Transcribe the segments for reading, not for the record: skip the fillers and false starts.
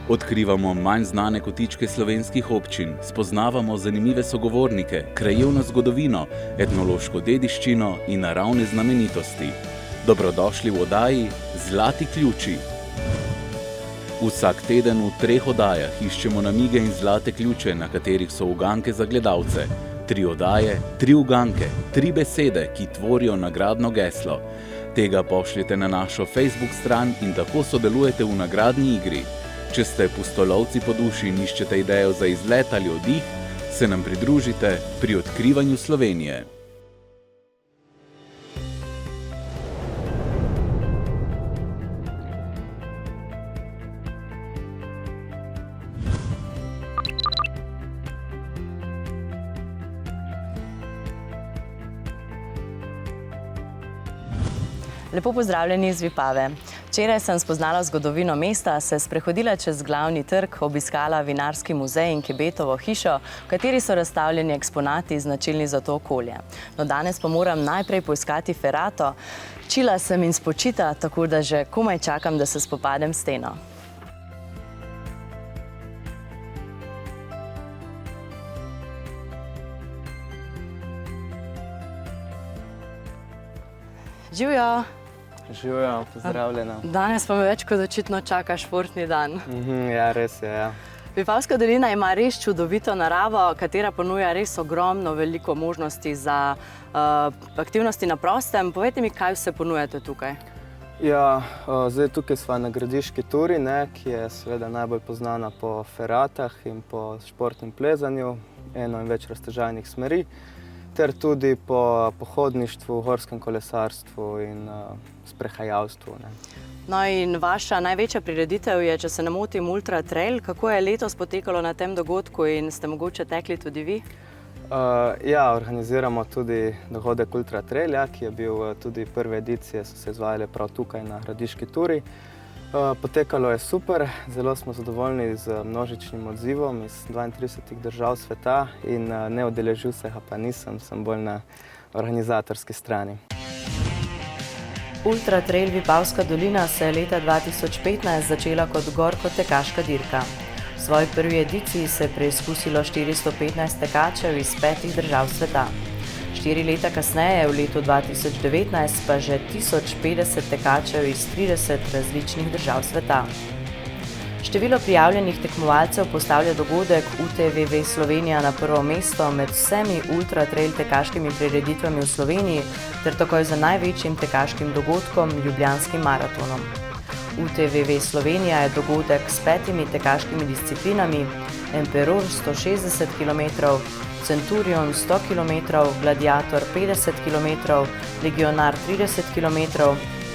Odkrivamo manj znane kotičke slovenskih občin, spoznavamo zanimive sogovornike, krajevno zgodovino, etnološko dediščino in naravne znamenitosti. Dobrodošli v oddaji Zlati ključi. Vsak teden v 3 oddajah iščemo namige in zlate ključe, na katerih so uganke za gledalce. 3 oddaje, 3 uganke, 3 besede, ki tvorijo nagradno geslo. Tega pošljete na našo Facebook stran in tako sodelujete v nagradni igri. Če ste pustolovci po duši in iščete idejo za izlet ali oddih, se nam pridružite pri odkrivanju Slovenije. Lepo pozdravljeni iz Vipave. Včeraj sem spoznala zgodovino mesta, se sprehodila čez glavni trg, obiskala vinarski muzej in Kebetovo hišo, v kateri so razstavljeni eksponati značilni za to okolje. No, danes pa moram najprej poiskati ferato. Čila sem in spočita, tako da že komaj čakam, da se spopadem s steno. Živjo! Živijo, pozdravljena. Danes pa me več kot očitno čaka športni dan. Ja, res je, ja. Vipavska dolina ima res čudovito naravo, katera ponuja res ogromno veliko možnosti za aktivnosti na prostem. Povejte mi, kaj vse ponujate tukaj? Ja, zdaj tukaj sva na Gradiški turi, ki je seveda najbolj poznana po feratah in po športnem plezanju, eno in več raztežajnih smeri, ter tudi po pohodništvu, gorskem kolesarstvu in sprehajalstvu. No in vaša največja prireditev je, če se ne motim, Ultra Trail. Kako je letos potekalo na tem dogodku in ste mogoče tekli tudi vi? Ja, organiziramo tudi dogodek Ultra Trail, ki je bil tudi prve edicije, so se izvajale prav tukaj na Gradiški turi. Potekalo je super, zelo smo zadovoljni z množičnim odzivom iz 32 držav sveta in ne udeležil se ga pa nisem, sem bolj na organizatorski strani. Ultra Trail Vipavska dolina se je leta 2015 začela kot gorko-tekaška dirka. V svoji prvi ediciji se je preizkusilo 415 tekačev iz 5 držav sveta. 4 leta kasneje, v letu 2019, pa že 1050 tekačev iz 30 različnih držav sveta. Število prijavljenih tekmovalcev postavlja dogodek UTVV Slovenija na prvo mesto med vsemi Ultra Trail tekaškimi prireditvami v Sloveniji ter takoj za največjim tekaškim dogodkom, Ljubljanskim maratonom. UTVV Slovenija je dogodek s 5 tekaškimi disciplinami: Emperor 160 km, Centurion 100 km, Gladiator 50 km, Legionar 30 km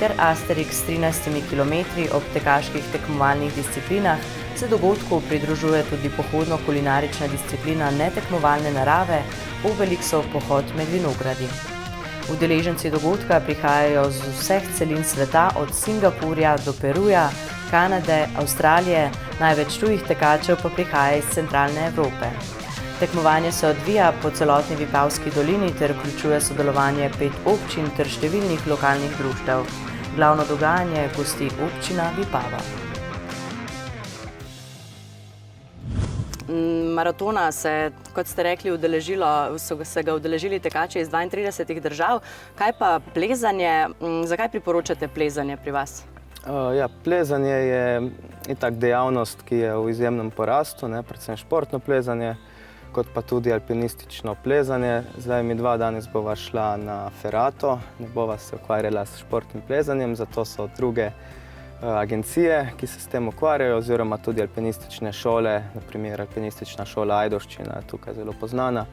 ter Asterix s 13 km. Ob tekaških tekmovalnih disciplinah se dogodku pridružuje tudi pohodno-kulinarična disciplina netekmovalne narave, Obelixov pohod med vinogradi. Udeleženci dogodka prihajajo z vseh celin sveta, od Singapurja do Peruja, Kanade, Avstralije, največ tujih tekačev pa prihaja iz centralne Evrope. Tekmovanje se odvija po celotni Vipavski dolini ter vključuje sodelovanje 5 občin ter številnih lokalnih društev. Glavno dogajanje gosti občina Vipava. Maratona se, kot ste rekli, so se ga udeležili tekači iz 32 držav. Kaj pa plezanje? Zakaj priporočate plezanje pri vas? Ja, plezanje je itak dejavnost, ki je v izjemnem porastu, predvsem športno plezanje, kot pa tudi alpinistično plezanje. Zdaj mi 2 danes bova šla na ferato, ne bova se ukvarjala s športnim plezanjem, zato so druge agencije, ki se s tem ukvarjajo, oziroma tudi alpinistične šole, naprimer alpinistična šola Ajdovščina, tukaj zelo poznana,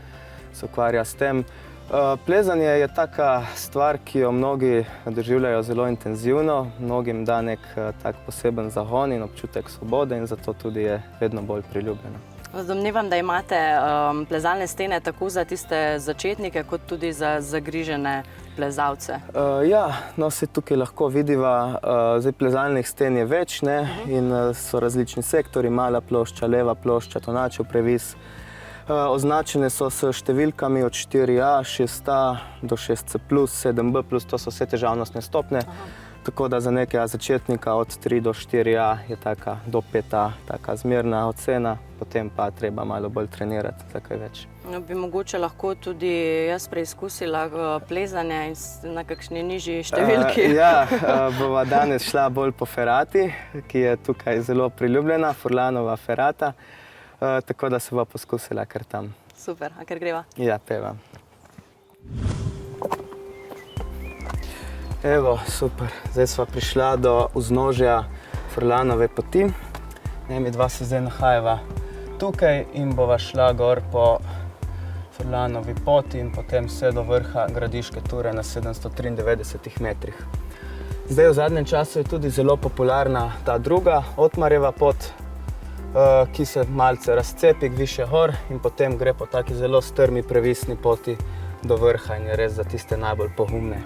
se ukvarja s tem. Plezanje je taka stvar, ki jo mnogi doživljajo zelo intenzivno, mnogim da nek tak poseben zagon in občutek svobode in zato tudi je vedno bolj priljubljeno. Domnevam, da imate plezalne stene tako za tiste začetnike, kot tudi za zagrižene plezalce. Ja, no se tukaj lahko vidiva, zdaj plezalnih sten je več, in so različni sektori, mala plošča, leva plošča, tonačev previs. Označene so s številkami od 4A, 6A do 6C+, 7B+, to so vse težavnostne stopnje. Tako da za nekega začetnika od 3 do 4A je taka do 5A taka zmerna ocena, potem pa treba malo bolj trenirati za kaj več. No, bi mogoče lahko tudi jaz preizkusila plezanje na kakšni nižji številki? Bova danes šla bolj po ferati, ki je tukaj zelo priljubljena, Furlanova ferata, tako da se bova poskusila kar tam. Super, a ker greva? Ja, peva. Evo, super. Zdaj sva prišla do vznožja Furlanove poti. Mi dva se zdaj nahajava tukaj in bova šla gor po Furlanovi poti in potem vse do vrha Gradiške Ture na 793 metrih. Zdaj v zadnjem času je tudi zelo popularna ta druga, Otmarjeva pot, ki se malce razcepi višje gor in potem gre po taki zelo strmi previsni poti do vrha in je res za tiste najbolj pogumne.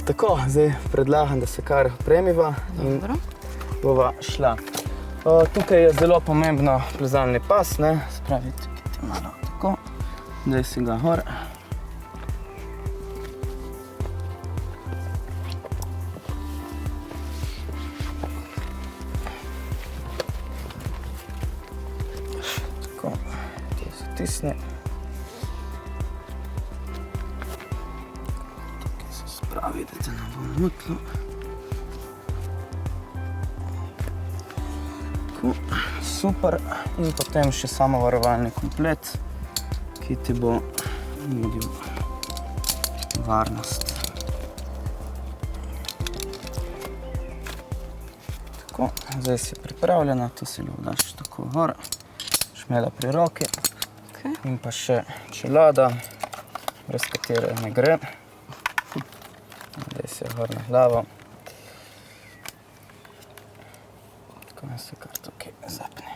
Tako, zdaj predlagam, da se kar opremiva in bova šla. Tukaj je zelo pomembno plezalni pas, ne? Spravi, tukaj malo tako, zdaj si ga gor. Tako, to se tisne. Vidite, ne bo mutlo. Super. In potem še samo varovalni komplet, ki ti bo nudil varnost. Tako, zdaj si pripravljena, tu si lahko daš tako gor, šmela pri roki in pa še čelada, brez katere ne gre. Zdaj se gor na glavo. Tako in se kar tukaj zapne.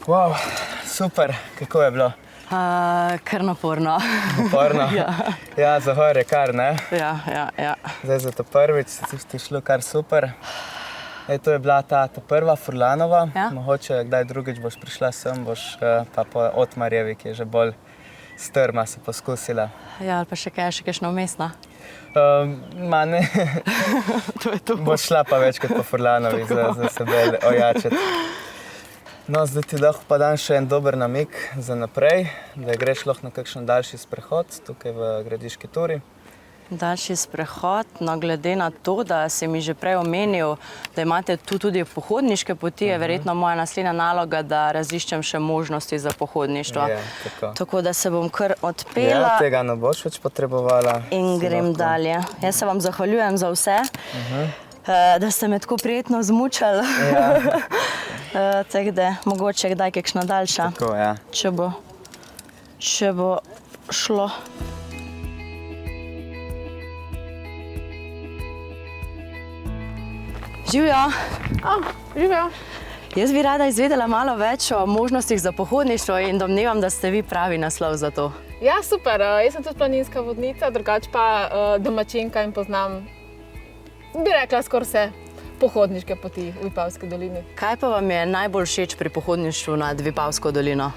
Wow, super, kako je bilo? Kar naporno. Naporno? Ja, za gor je kar, ne? Ja. Zdaj za to prvič ti šlo kar super. To je bila ta prva Furlanova. Mogoče kdaj drugič boš prišla sem, boš pa po Otmarjevi, ki je že bolj strma, se poskusila. Ja, ali pa še kakšna vmesna? Ne. To je to. Boš šla pa več kot po Furlanovi za sebe ojačati. No, zdaj ti lahko pa dam še en dober namig za naprej, da greš lahko na kakšen daljši sprehod tukaj v Gradiški Turi. Daljši sprehod, no glede na to, da si mi že prej omenil, da imate tu tudi pohodniške poti, je verjetno moja naslednja naloga, da raziščem še možnosti za pohodništvo. Tako da se bom kar odpela. Ja, tega ne boš več potrebovala. In grem dalje. Jaz se vam zahvaljujem za vse, da ste me tako prijetno zmučali. Tako da mogoče kdaj kakšna daljša, če bo šlo. Živjo! Živjo! Jaz bi rada izvedela malo več o možnostih za pohodništvo in domnevam, da ste vi pravi naslov za to. Ja, super. Jaz sem tudi planinska vodnica, drugače pa domačinka in poznam, bi rekla, skoraj vse pohodniške poti v Vipavski dolini. Kaj pa vam je najbolj všeč pri pohodništvu nad Vipavsko dolino?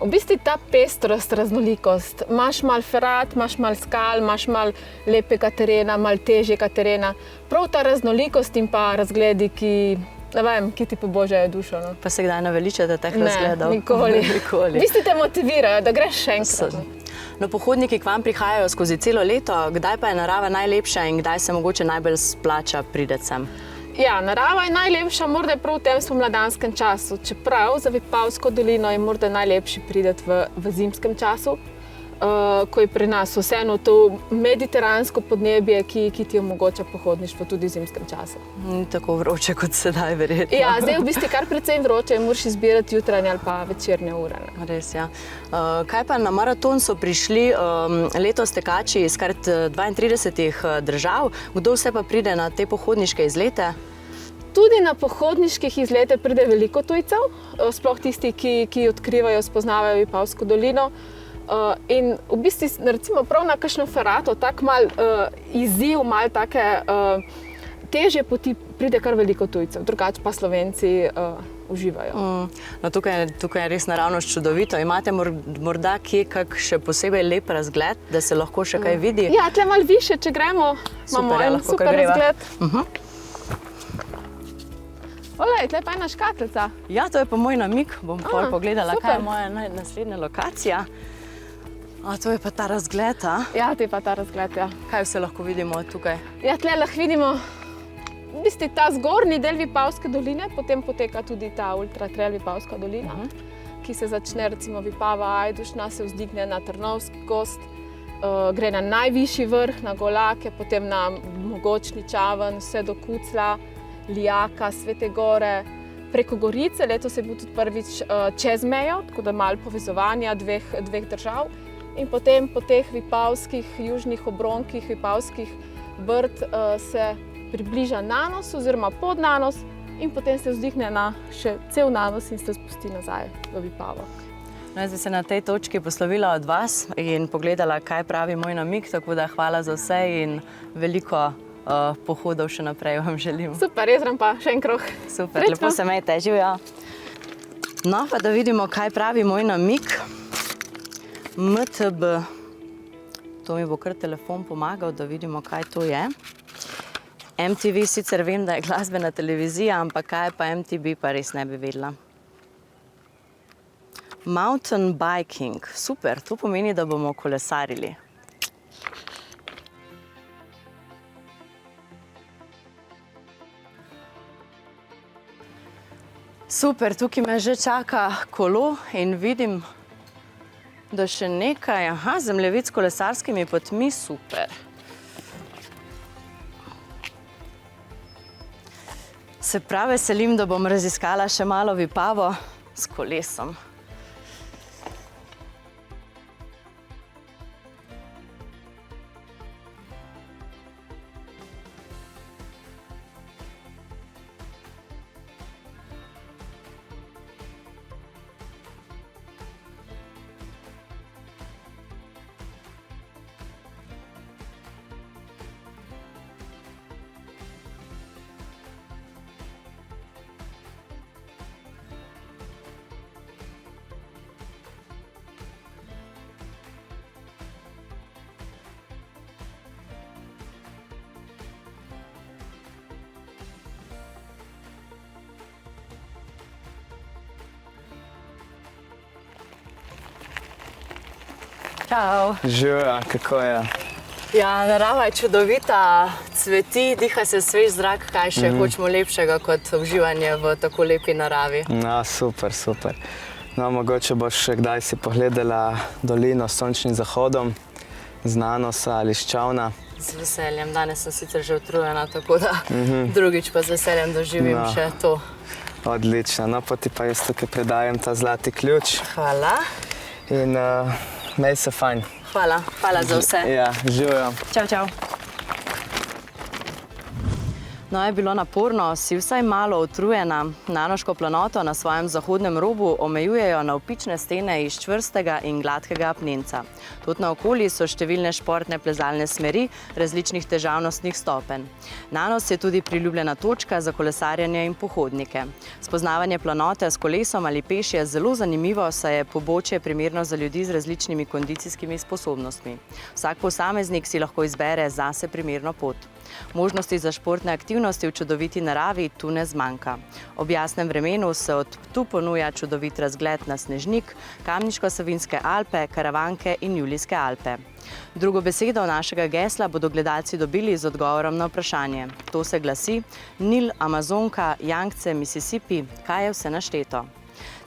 V bistvu ta pestrost, raznolikost. Imaš malo ferat, imaš malo skal, imaš malo lepega terena, malo težjega terena. Prav ta raznolikost in pa razgledi, ki ti pobožajo dušo. Pa se kdaj naveličate teh razgledov? Ne, nikoli. V bistvu te motivirajo, da greš še enkrat. No, pohodniki k vam prihajajo skozi celo leto. Kdaj pa je narava najlepša in kdaj se mogoče najbolj splača priti sem? Ja, narava je najlepša morda prav v tem spomladanskem času, čeprav za Vipavsko dolino je morda najlepši priti v zimskem času, ko je pri nas vseeno to mediteransko podnebje, ki ti omogoča pohodništvo tudi v zimskem času. Ni tako vroče kot sedaj, verjetno. Ja, zdaj v bistvu kar precej vroče, moraš izbirati jutranje ali pa večerne ure. Res, ja. Kaj pa na maraton so prišli letos tekači iz kar 32 držav? Kdo vse pa pride na te pohodniške izlete? Tudi na pohodniških izlete pride veliko tujcev, sploh tisti, ki odkrivajo, spoznavajo Vipavsko dolino. In v bistvu, recimo prav na kakšno ferato, tak mal izziv, mal take težje poti pride kar veliko tujcev, drugače pa Slovenci uživajo. No, tukaj je res naravnost čudovito. Imate morda kje kak še posebej lep razgled, da se lahko še kaj vidi? Ja, tle malo više, če gremo, imamo en super razgled. Olej, tle pa ena škatlica. Ja, to je pa moj namig. Bom pol pogledala, kaj je moja naslednja lokacija. To je pa ta razgled, a? Ja, to je pa ta razgled, ja. Kaj vse lahko vidimo tukaj? Ja, tle lahko vidimo v bistvu ta zgornji del Vipavske doline, potem poteka tudi ta ultra trail Vipavska dolina, ki se začne recimo Vipava Ajdušna, se vzdigne na Trnovski gozd, gre na najvišji vrh, na Golake, potem na Mogočni Čaven, vse do Kucla, Lijaka, Svete Gore, preko Gorice. Letos je bil tudi prvič čez mejo, tako da malo povezovanja dveh držav. In potem po teh vipavskih južnih obronkih, vipavskih brd se približa Nanos oziroma pod Nanos in potem se vzdihne na še cel Nanos in se spusti nazaj v Vipavo. Jaz bi se na tej točki poslovila od vas in pogledala, kaj pravi moj namig, tako da hvala za vse in veliko pohodov še naprej vam želim. Super, jaz grem pa še en krog. Super, lepo se imejte, živjo. No, pa da vidimo, kaj pravi moj namig. MTB. To mi bo kar telefon pomagal, da vidimo, kaj to je. MTV sicer vem, da je glasbena televizija, ampak kaj pa MTB, pa res ne bi vedela. Mountain biking. Super, to pomeni, da bomo kolesarili. Super, tukaj me že čaka kolo in vidim, da še nekaj, zemljevid s kolesarskimi potmi, super. Se prav veselim, da bom raziskala še malo Vipavo s kolesom. Čau. Živja, kako je? Ja, narava je čudovita, cveti, diha se svež zrak, kaj še hočemo lepšega kot uživanje v tako lepi naravi. Ja, super, super. No, mogoče boš še kdaj si pogledala dolino s sončnim zahodom, z Nanosa ali s Čavna. Z veseljem, danes sem sicer že utrujena, tako da drugič pa z veseljem doživim še to. Odlično, no pa ti pa jaz tukaj predajem ta zlati ključ. Hvala. In imej se fajn. Hvala za vse. Ja, živjo. Čau, čau. No, je bilo naporno, si vsaj malo utrujena. Nanoško planoto na svojem zahodnem robu omejujejo navpične stene iz čvrstega in gladkega apnenca. Tudi naokoli so številne športne plezalne smeri različnih težavnostnih stopenj. Nanos je tudi priljubljena točka za kolesarjenje in pohodnike. Spoznavanje planote s kolesom ali peš je zelo zanimivo, saj je pobočje primerno za ljudi z različnimi kondicijskimi sposobnostmi. Vsak posameznik si lahko izbere zase primerno pot. Možnosti za športne aktivnosti v čudoviti naravi tu ne zmanjka. Ob jasnem vremenu se od tu ponuja čudovit razgled na Snežnik, Kamniško-Savinjske Alpe, Karavanke in Julijske Alpe. Drugo besedo našega gesla bodo gledalci dobili z odgovorom na vprašanje. To se glasi: Nil, Amazonka, Jangce, Mississippi, kaj je vse našteto?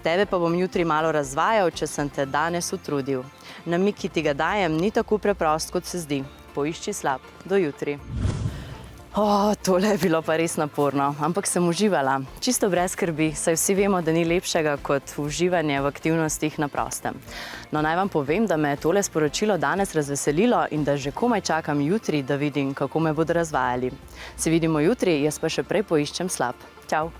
Tebe pa bom jutri malo razvajal, če sem te danes utrudil. Namig, ki ti ga dajem, ni tako preprost, kot se zdi. Poišči slab. Do jutri. Tole je bilo pa res naporno, ampak sem uživala. Čisto brez skrbi, saj vsi vemo, da ni lepšega kot uživanje v aktivnostih na prostem. No, naj vam povem, da me je tole sporočilo danes razveselilo in da že komaj čakam jutri, da vidim, kako me bodo razvajali. Se vidimo jutri, jaz pa še prej poiščem slab. Čau!